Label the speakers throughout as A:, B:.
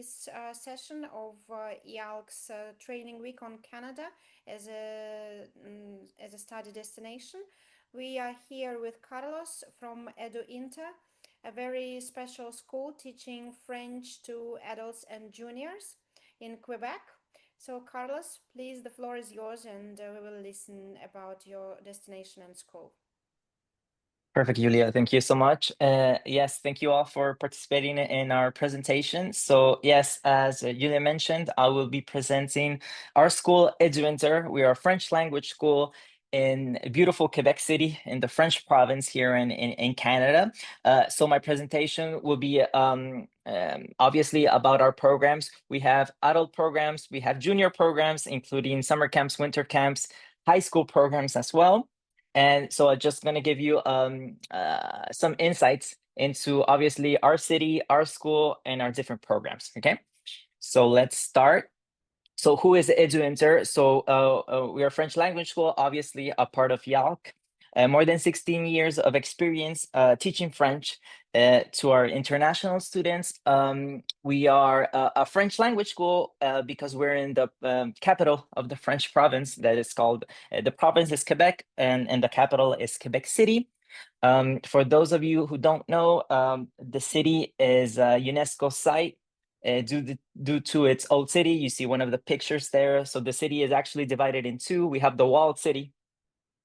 A: this session of IALC's Training Week on Canada as a study destination. We are here with Carlos from Edu-inter, a very special school teaching French to adults and juniors in Quebec. So Carlos, please, the floor is yours, and we will listen about your destination and school.
B: Perfect, Julia. Thank you so much. Yes, thank you all for participating in our presentation. So yes, as Julia mentioned, I will be presenting our school, Edu-inter. We are a French language school in beautiful Quebec City in the French province here in Canada. So my presentation will be obviously about our programs. We have adult programs, we have junior programs, including summer camps, winter camps, high school programs as well. And so I'm just going to give you some insights into obviously our city, our school, and our different programs. Okay, so let's start. So who is Edu-inter? So we are a French language school, obviously a part of IALC. More than 16 years of experience teaching French to our international students. We are a French language school because we're in the capital of the French province that is called, the province is Quebec, and the capital is Quebec City. For those of you who don't know, the city is a UNESCO site. Due to its old city. You see one of the pictures there. So the city is actually divided in two. We have the walled city,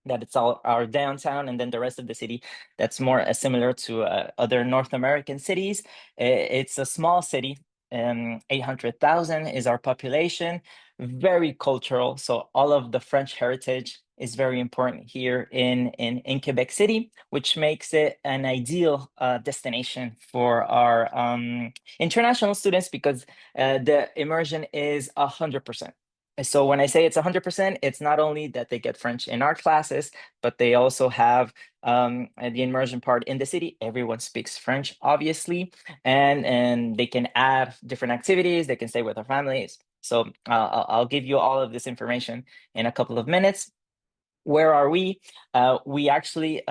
B: that it's all our downtown, and then the rest of the city that's more similar to other North American cities. It's a small city. 800,000 is our population, very cultural. So all of the French heritage is very important here in Quebec City, which makes it an ideal destination for our international students because the immersion is 100%. So when I say it's 100%, it's not only that they get French in our classes, but they also have the immersion part in the city. Everyone speaks French, obviously, and they can add different activities. They can stay with their families. So I'll give you all of this information in a couple of minutes. Where are we? We actually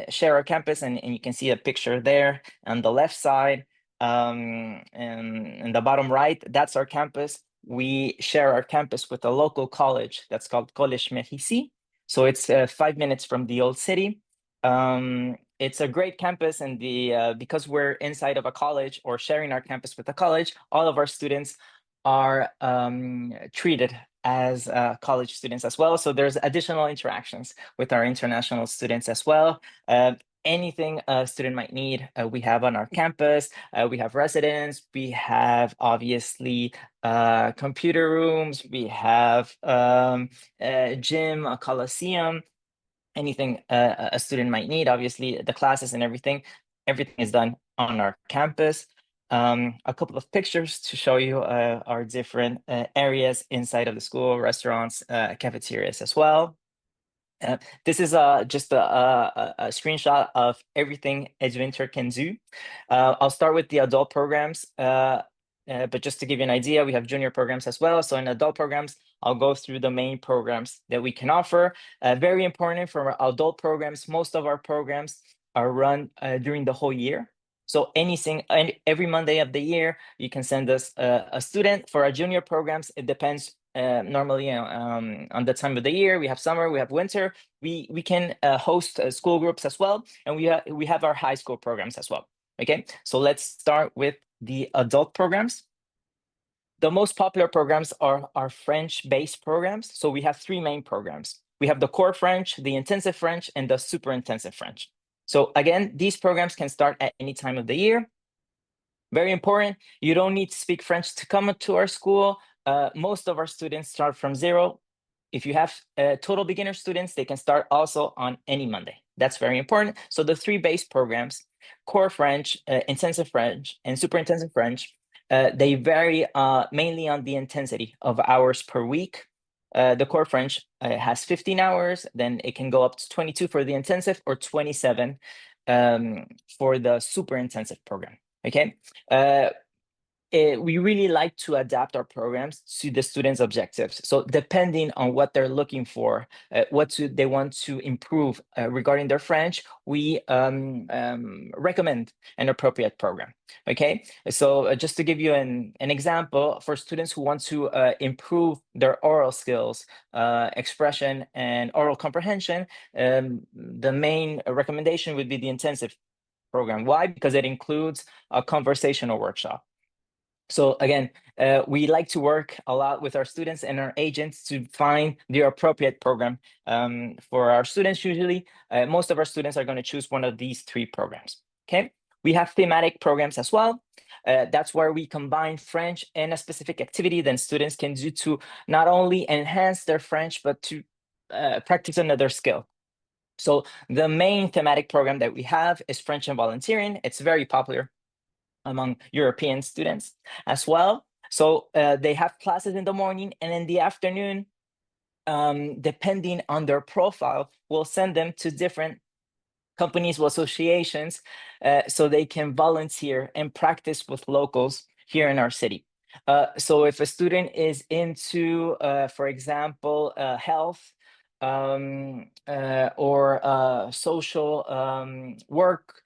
B: share our campus, and you can see a picture there on the left side, and in the bottom right, that's our campus. We share our campus with a local college that's called Collège Mérici. So it's 5 minutes from the old city. It's a great campus, and because we're inside of a college or sharing our campus with a college, all of our students are treated as college students as well. So there's additional interactions with our international students as well. Anything a student might need, we have on our campus. We have residents, we have obviously computer rooms, we have a gym, a coliseum, anything a student might need. Obviously the classes and everything is done on our campus. A couple of pictures to show you our different areas inside of the school, restaurants, cafeterias as well. This is just a screenshot of everything Edu-inter can do. I'll start with the adult programs, but just to give you an idea, we have junior programs as well. So in adult programs, I'll go through the main programs that we can offer. Very important for our adult programs, most of our programs are run during the whole year. So every Monday of the year, you can send us a student. For our junior programs, it depends normally on the time of the year. We have summer, we have winter. We can host school groups as well, and we have our high school programs as well. Okay, so let's start with the adult programs. The most popular programs are our French-based programs. So we have three main programs. We have the core French, the intensive French, and the super intensive French. So again, these programs can start at any time of the year. Very important, you don't need to speak French to come to our school. Most of our students start from zero. If you have total beginner students, they can start also on any Monday. That's very important. So the three base programs, core French, intensive French, and super intensive French, they vary mainly on the intensity of hours per week. The core French has 15 hours, then it can go up to 22 for the intensive or 27 for the super intensive program. Okay. we really like to adapt our programs to the students' objectives. So depending on what they're looking for, they want to improve regarding their French, we recommend an appropriate program. Okay, so just to give you an example, for students who want to improve their oral skills, expression, and oral comprehension, the main recommendation would be the intensive program. Why? Because it includes a conversational workshop. So again, we like to work a lot with our students and our agents to find the appropriate program for our students. Usually, most of our students are going to choose one of these three programs. Okay, we have thematic programs as well. That's where we combine French and a specific activity that students can do to not only enhance their French, but to practice another skill. So the main thematic program that we have is French and volunteering. It's very popular among European students as well. So they have classes in the morning, and in the afternoon, depending on their profile, we'll send them to different companies or associations so they can volunteer and practice with locals here in our city. So if a student is into, for example, health or social work,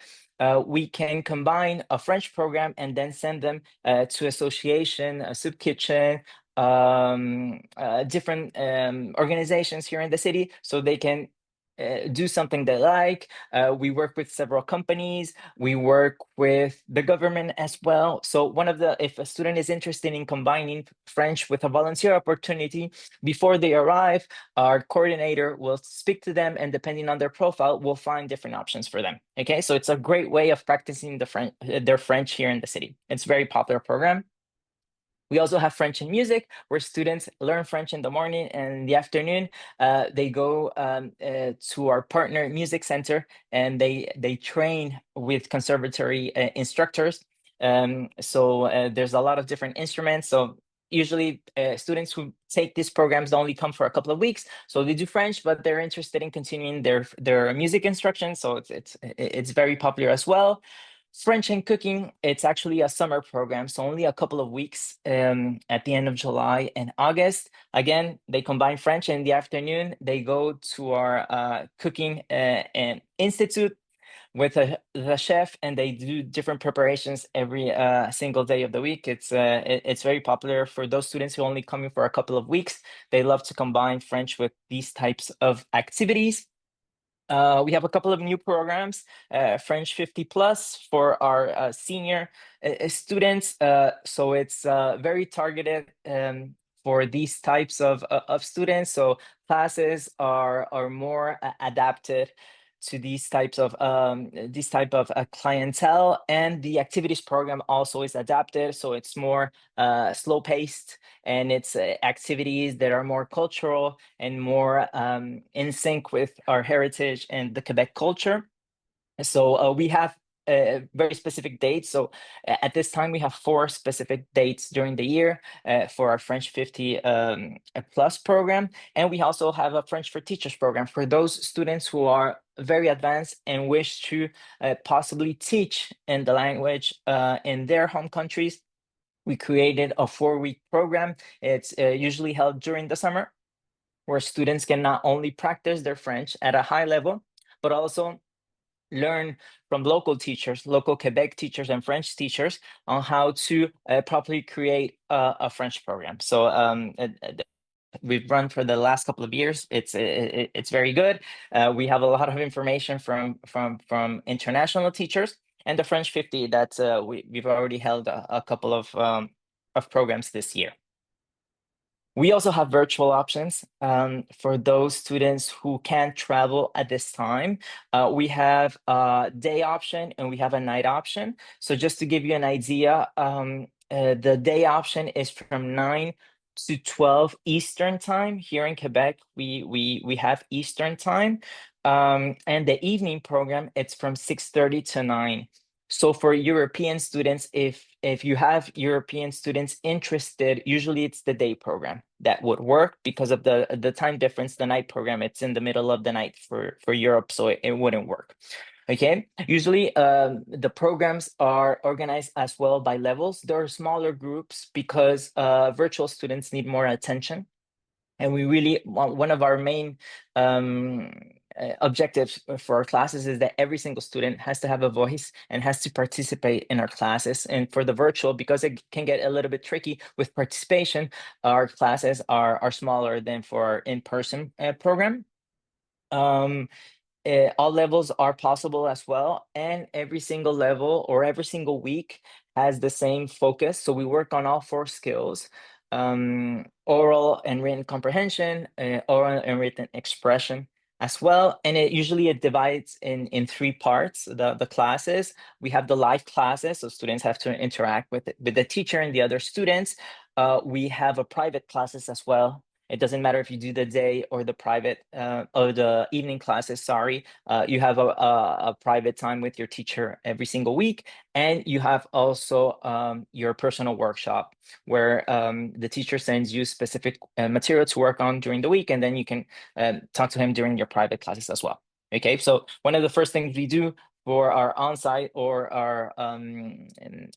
B: we can combine a French program and then send them to association, a soup kitchen, different organizations here in the city, so they can do something they like. We work with several companies. We work with the government as well. So if a student is interested in combining French with a volunteer opportunity, before they arrive, our coordinator will speak to them, and depending on their profile, we'll find different options for them. Okay, so it's a great way of practicing their French here in the city. It's a very popular program. We also have French and music, where students learn French in the morning, and in the afternoon, they go to our partner music center, and they train with conservatory instructors. So there's a lot of different instruments. So usually students who take these programs only come for a couple of weeks, so they do French, but they're interested in continuing their music instruction. So it's very popular as well. French and cooking, it's actually a summer program, so only a couple of weeks at the end of July and August. Again, they combine French, and in the afternoon, they go to our cooking and institute with the chef, and they do different preparations every single day of the week. It's very popular for those students who only come in for a couple of weeks. They love to combine French with these types of activities. We have a couple of new programs, French 50 plus for our senior students. So it's very targeted for these types of students. So classes are more adapted to these type of clientele, and the activities program also is adapted. So it's more slow paced, and it's activities that are more cultural and more in sync with our heritage and the Quebec culture. So we have very specific dates. So at this time, we have 4 specific dates during the year for our French 50 plus program. And we also have a French for Teachers program for those students who are very advanced and wish to possibly teach in the language in their home countries. We created a 4-week program. It's usually held during the summer, where students can not only practice their French at a high level, but also learn from local teachers, local Quebec teachers and French teachers, on how to properly create a French program. So we've run for the last couple of years. It's very good. We have a lot of information from international teachers, and the French 50 that we've already held a couple of programs this year. We also have virtual options for those students who can't travel at this time. We have a day option and we have a night option. So just to give you an idea, the day option is from 9 to 12 Eastern time. Here in Quebec, we have Eastern time. And the evening program, it's from 6:30 to 9. So for European students, if you have European students interested, usually it's the day program that would work because of the time difference. The night program, it's in the middle of the night for Europe, so it wouldn't work. Okay, usually the programs are organized as well by levels. There are smaller groups because virtual students need more attention. And we really want, one of our main objectives for our classes is that every single student has to have a voice and has to participate in our classes. And for the virtual, because it can get a little bit tricky with participation, our classes are smaller than for our in-person program. All levels are possible as well, and every single level or every single week has the same focus. So we work on all four skills: oral and written comprehension, oral and written expression as well. And it divides in three parts. The classes, we have the live classes, so students have to interact with the teacher and the other students. We have a private classes as well. It doesn't matter if you do the day or the private or the evening classes, sorry. You have a private time with your teacher every single week. And you have also your personal workshop where the teacher sends you specific material to work on during the week. And then you can talk to him during your private classes as well. Okay, so one of the first things we do for our on-site or our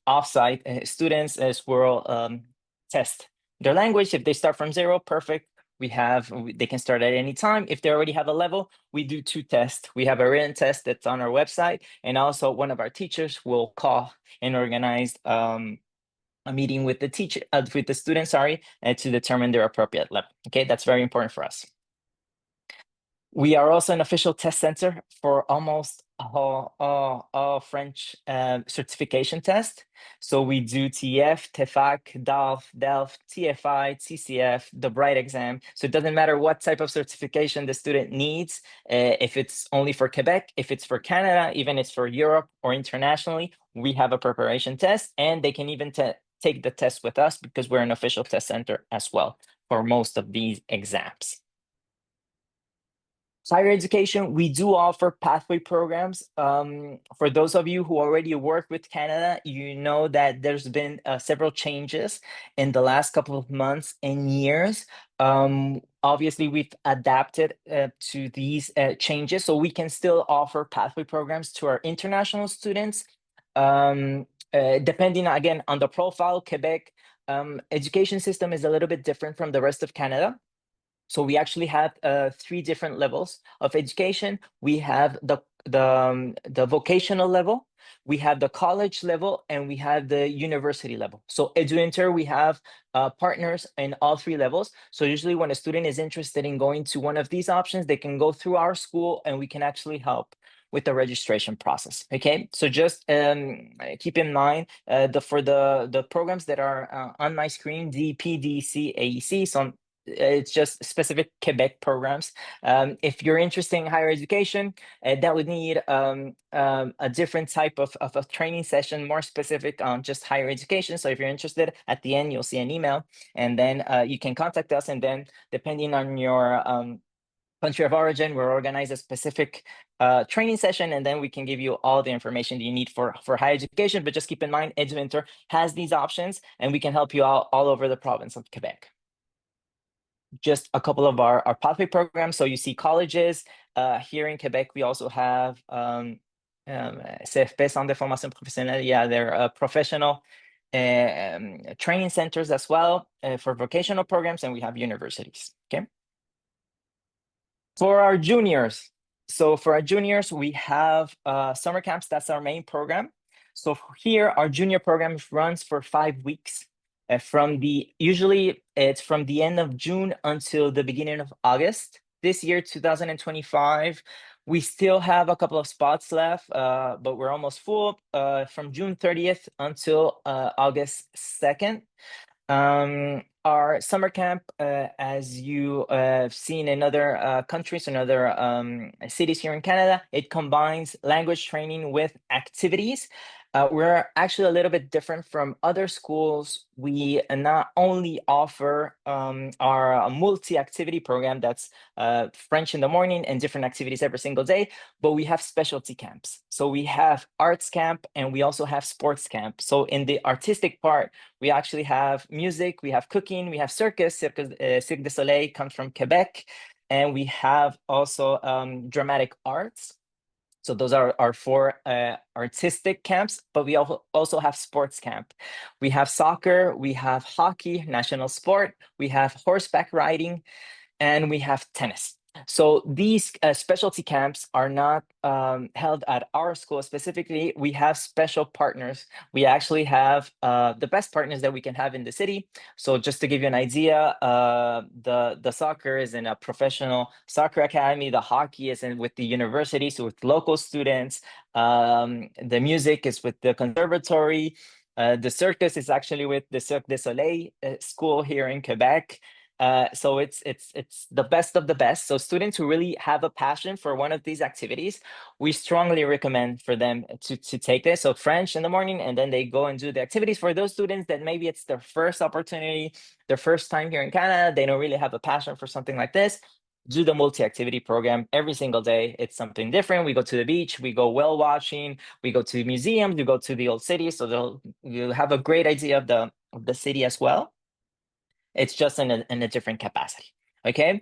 B: off-site students is we'll test their language. If they start from zero, perfect. They can start at any time. If they already have a level, we do two tests. We have a written test that's on our website, and also one of our teachers will call and organize a meeting with the teacher, with the student, sorry, to determine their appropriate level. Okay, that's very important for us. We are also an official test center for almost all French certification tests. So we do TEF, TEFAC, DALF, DELF, TFI, TCF, the Bright exam. So it doesn't matter what type of certification the student needs, if it's only for Quebec, if it's for Canada, even if it's for Europe or internationally, we have a preparation test, and they can even take the test with us because we're an official test center as well for most of these exams. Higher education, we do offer pathway programs. For those of you who already work with Canada, you know that there's been several changes in the last couple of months and years. Obviously, we've adapted to these changes, so we can still offer pathway programs to our international students. Depending again on the profile, Quebec education system is a little bit different from the rest of Canada. So we actually have three different levels of education. We have the vocational level, we have the college level, and we have the university level. So Edu-inter, we have partners in all three levels. So usually when a student is interested in going to one of these options, they can go through our school and we can actually help with the registration process. Okay, so just keep in mind for the programs that are on my screen, DP, DC, AEC, so it's just specific Quebec programs. If you're interested in higher education, that would need a different type of a training session, more specific on just higher education. So if you're interested, at the end, you'll see an email, and then you can contact us. And then depending on your country of origin, we'll organize a specific training session, and then we can give you all the information that you need for higher education. But just keep in mind, Edu-inter has these options, and we can help you out all over the province of Quebec. Just a couple of our pathway programs. So you see colleges. Here in Quebec, we also have CFP, Centre de Formation Professionnelle. Yeah, they're professional training centers as well for vocational programs, and we have universities. Okay. For our juniors, we have summer camps. That's our main program. So here, our junior program runs for 5 weeks. Usually it's from the end of June until the beginning of August. This year, 2025, we still have a couple of spots left, but we're almost full from June 30th until August 2nd. Our summer camp, as you have seen in other countries and other cities here in Canada, it combines language training with activities. We're actually a little bit different from other schools. We not only offer our multi-activity program that's French in the morning and different activities every single day, but we have specialty camps. So we have arts camp and we also have sports camp. So in the artistic part, we actually have music, we have cooking, we have circus. Cirque du Soleil comes from Quebec. And we have also dramatic arts. So those are our four artistic camps, but we also have sports camp. We have soccer, we have hockey, national sport, we have horseback riding, and we have tennis. So these specialty camps are not held at our school specifically. We have special partners. We actually have the best partners that we can have in the city. So just to give you an idea, the soccer is in a professional soccer academy. The hockey is in with the university, so with local students. The music is with the conservatory. The circus is actually with the Cirque du Soleil school here in Quebec. So it's the best of the best. So students who really have a passion for one of these activities, we strongly recommend for them to take this. So French in the morning, and then they go and do the activities. For those students that maybe it's their first opportunity, their first time here in Canada, they don't really have a passion for something like this. Do the multi-activity program every single day. It's something different. We go to the beach, we go whale watching, we go to museums, we go to the old city. So you'll have a great idea of the city as well. It's just in a different capacity. Okay.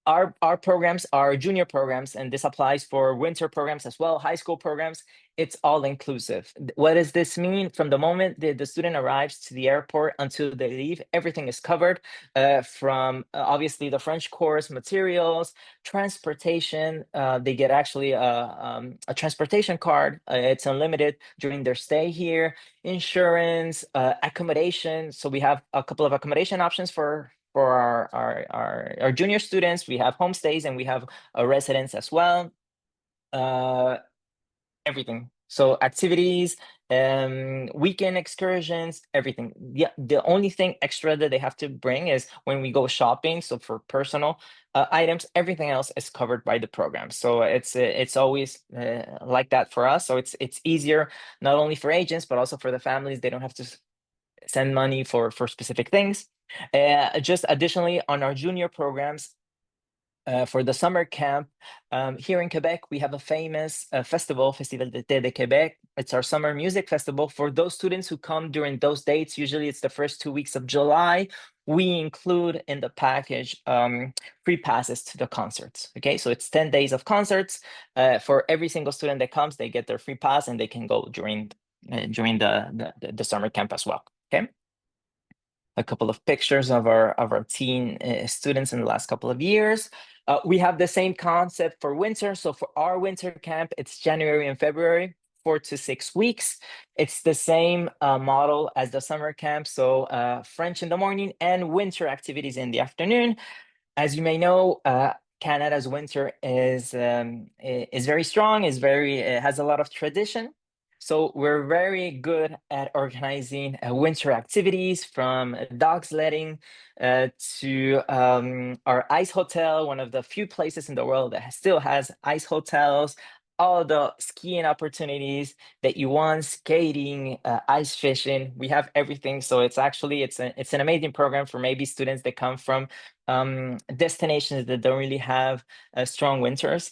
B: Our programs are junior programs, and this applies for winter programs as well, high school programs. It's all inclusive. What does this mean? From the moment the student arrives to the airport until they leave, everything is covered, from obviously the French course, materials, transportation. They get actually a transportation card. It's unlimited during their stay here. Insurance, accommodation. So we have a couple of accommodation options for our junior students. We have homestays and we have a residence as well. Everything. So activities, weekend excursions, everything. Yeah, the only thing extra that they have to bring is when we go shopping. So for personal items, everything else is covered by the program. So it's always like that for us. So it's easier not only for agents but also for the families. They don't have to send money for specific things. Just additionally, on our junior programs, for the summer camp, here in Quebec, we have a famous festival, Festival d'été de Québec. It's our summer music festival. For those students who come during those dates, usually it's the first 2 weeks of July, we include in the package free passes to the concerts. Okay, so it's 10 days of concerts. For every single student that comes, they get their free pass and they can go during the summer camp as well. Okay. A couple of pictures of our teen students in the last couple of years. We have the same concept for winter. So for our winter camp, it's January and February, 4 to 6 weeks. It's the same model as the summer camp. So French in the morning and winter activities in the afternoon. As you may know, Canada's winter is very strong, has a lot of tradition. So we're very good at organizing winter activities, from dog sledding to our ice hotel, one of the few places in the world that still has ice hotels, all the skiing opportunities that you want, skating, ice fishing. We have everything. So it's an amazing program for maybe students that come from destinations that don't really have strong winters.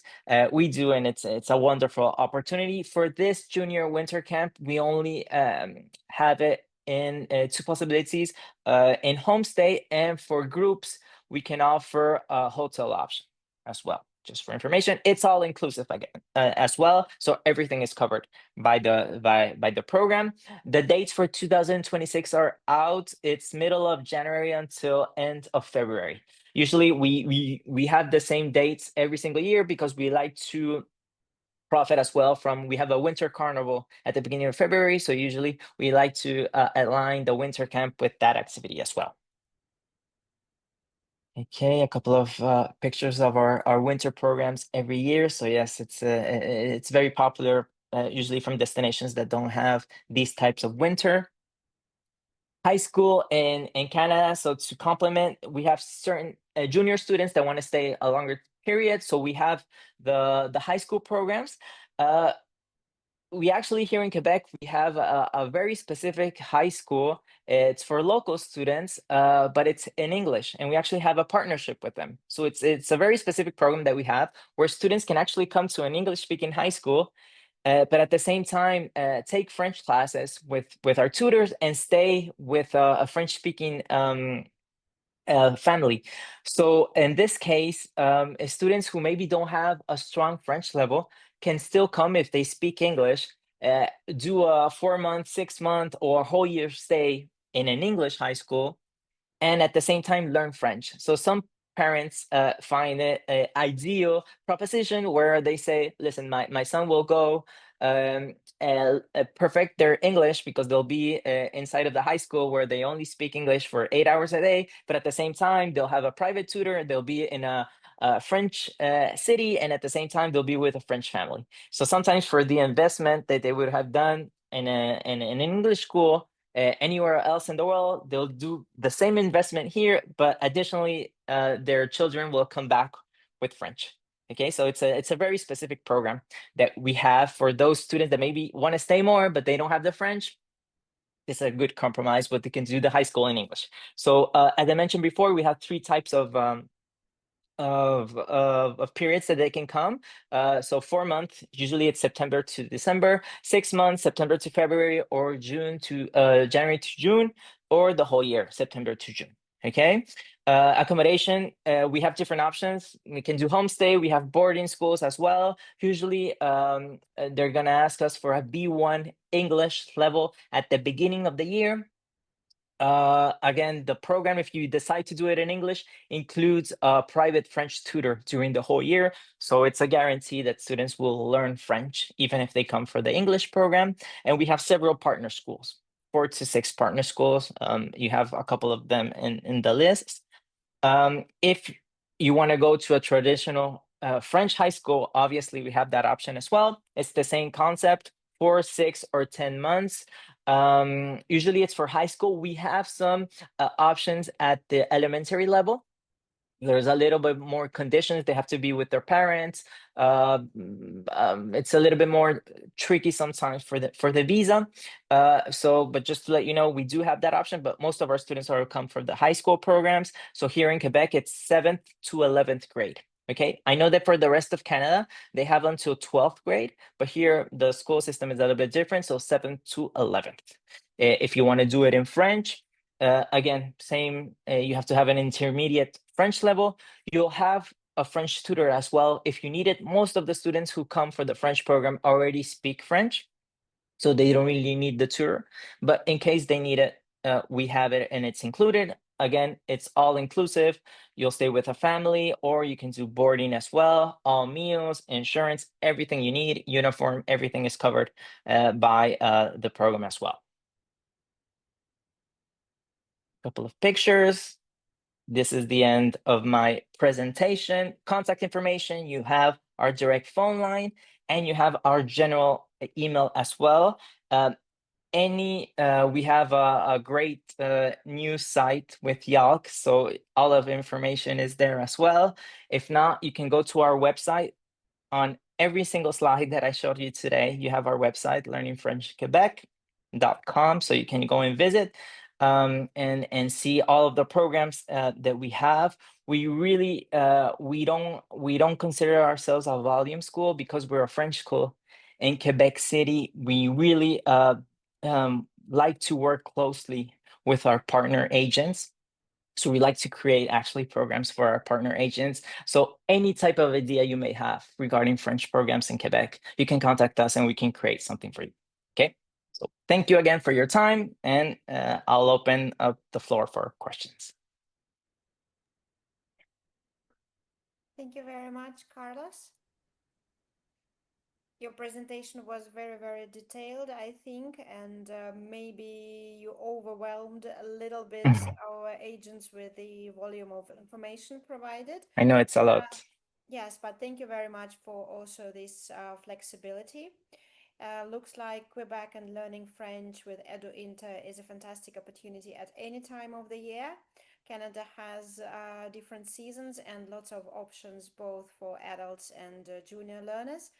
B: We do, and it's a wonderful opportunity. For this junior winter camp, we only have it in two possibilities, in homestay, and for groups, we can offer a hotel option as well. Just for information, it's all inclusive again as well. So everything is covered by the program. The dates for 2026 are out. It's middle of January until end of February. Usually we have the same dates every single year because we like to profit as well from, we have a winter carnival at the beginning of February. So usually we like to align the winter camp with that activity as well. Okay, a couple of pictures of our winter programs every year. So yes, it's very popular, usually from destinations that don't have these types of winter. High school in Canada. So to complement, we have certain junior students that want to stay a longer period. So we have the high school programs. We actually, here in Quebec, we have a very specific high school. It's for local students, but it's in English, and we actually have a partnership with them. So it's a very specific program that we have where students can actually come to an English-speaking high school, but at the same time take French classes with our tutors and stay with a French-speaking family. So in this case, students who maybe don't have a strong French level can still come if they speak English, do a 4-month, 6-month, or a whole year stay in an English high school, and at the same time learn French. So some parents find it an ideal proposition where they say, listen, my son will go perfect their English because they'll be inside of the high school where they only speak English for 8 hours a day, but at the same time, they'll have a private tutor, they'll be in a French city, and at the same time, they'll be with a French family. So sometimes for the investment that they would have done in an English school, anywhere else in the world, they'll do the same investment here, but additionally, their children will come back with French. Okay, so it's a very specific program that we have for those students that maybe want to stay more, but they don't have the French. It's a good compromise, but they can do the high school in English. So as I mentioned before, we have 3 types of periods that they can come. So 4 months, usually it's September to December, 6 months, September to February, or June to January to June, or the whole year, September to June. Okay. Accommodation, we have different options. We can do homestay. We have boarding schools as well. Usually, they're gonna ask us for a B1 English level at the beginning of the year. Again, the program, if you decide to do it in English, includes a private French tutor during the whole year. So it's a guarantee that students will learn French, even if they come for the English program. And we have several partner schools, 4 to 6 partner schools. You have a couple of them in the list. If you want to go to a traditional French high school, obviously we have that option as well. It's the same concept, 4, 6, or 10 months. Usually it's for high school. We have some options at the elementary level. There's a little bit more conditions. They have to be with their parents. It's a little bit more tricky sometimes for the visa. But just to let you know, we do have that option, but most of our students are come from the high school programs. So here in Quebec, it's 7th to 11th grade. Okay, I know that for the rest of Canada, they have until 12th grade, but here the school system is a little bit different. So 7th to 11th. If you want to do it in French, again, same, you have to have an intermediate French level. You'll have a French tutor as well if you need it. Most of the students who come for the French program already speak French, so they don't really need the tutor. But in case they need it, we have it and it's included. Again, it's all inclusive. You'll stay with a family, or you can do boarding as well. All meals, insurance, everything you need, uniform, everything is covered by the program as well. Couple of pictures. This is the end of my presentation. Contact information, you have our direct phone line, and you have our general email as well. We have a great news site with IALC, so all of information is there as well. If not, you can go to our website. On every single slide that I showed you today, you have our website, learningfrenchquebec.com, so you can go and visit and see all of the programs that we have. We really we don't consider ourselves a volume school because we're a French school in Quebec City. We really like to work closely with our partner agents. So we like to create actually programs for our partner agents. So any type of idea you may have regarding French programs in Quebec, you can contact us and we can create something for you. Okay. So thank you again for your time, and I'll open up the floor for questions.
A: Thank you very much, Carlos. Your presentation was very, very detailed, I think, and maybe you overwhelmed a little bit our agents with the volume of information provided.
B: I know it's a lot.
A: Yes, but thank you very much for also this flexibility. Looks like Quebec and learning French with Edu-inter is a fantastic opportunity at any time of the year. Canada has different seasons and lots of options both for adults and junior learners.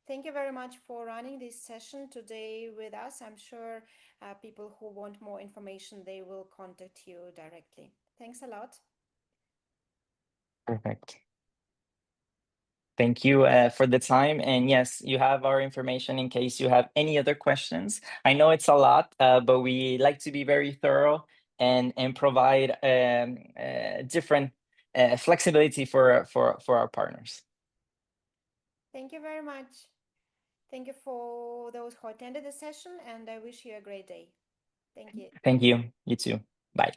A: Thank you very much for running this session today with us. I'm sure people who want more information, they will contact you directly. Thanks a lot.
B: Perfect. Thank you for the time. And yes, you have our information in case you have any other questions. I know it's a lot, but we like to be very thorough and provide different flexibility for our partners.
A: Thank you very much. Thank you for those who attended the session, and I wish you a great day. Thank you.
B: Thank you. You too. Bye.